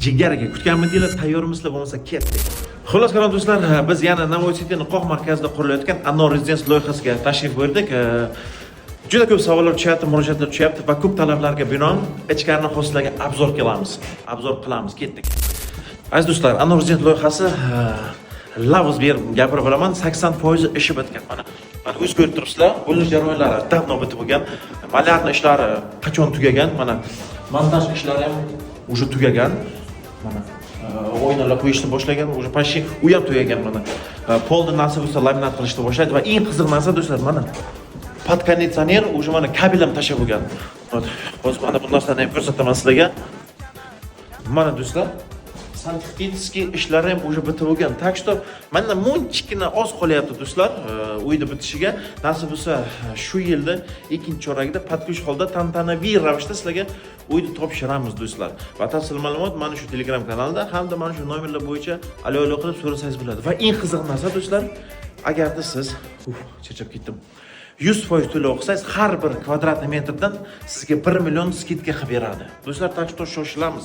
Jigarga kutganmidinglar, tayyormisizlar bo'lmasa ketdik. Xullas qaron do'stlar, biz yana Navoiy City'ning qoq markazida qurilayotgan Anor Residence loyihasiga tashrif buyurdik. Juda ko'p savollar tushyapti, murojaatlar tushyapti va ko'p talablarga binoan ichkarni hostillarga obzor qilamiz, ketdik. Aziz do'stlar, Anor Residence loyihasi lavz berib gapirib olaman, 80% ishi bitgan. Mana o'z ko'rib turibsizlar, bo'linish jarayonlari davno bitib bo'lgan. Malyarni ishlari qachon tugagan? Mana montaj ishlari ham уже tugagan. Mana o'yinlar qo'yishni boshlagan, уже почти u ham tugagan. Mana polni nasib bo'lsa laminat qilishni boshladi va eng qiziq narsa do'stlar, mana podkonditsioner уже mana kabel ham tashab bo'lgan. Hozir mana bu narsani ham ko'rsataman sizlarga. Mana do'stlar, santexnический ishlari ham уже bitib bo'lgan. Так что mana munchkina oz qolyapti do'stlar, uyda bitishiga. Nasib bo'lsa shu yilda ikkinchi chorakda patkush holda tantanaviy ravishda sizlarga uyda topshiramiz do'stlar. Batafsil ma'lumot mana shu Telegram kanalida hamda mana shu nomerlar bo'yicha alo qilib so'rasangiz bo'ladi. Va eng qiziq narsa do'stlar, agarda siz charchab ketdim. 100% to'lov qilsangiz, har bir kvadrat metrdan sizga 1 million skidka qilib beradi. Do'stlar, tak что shoshilamiz.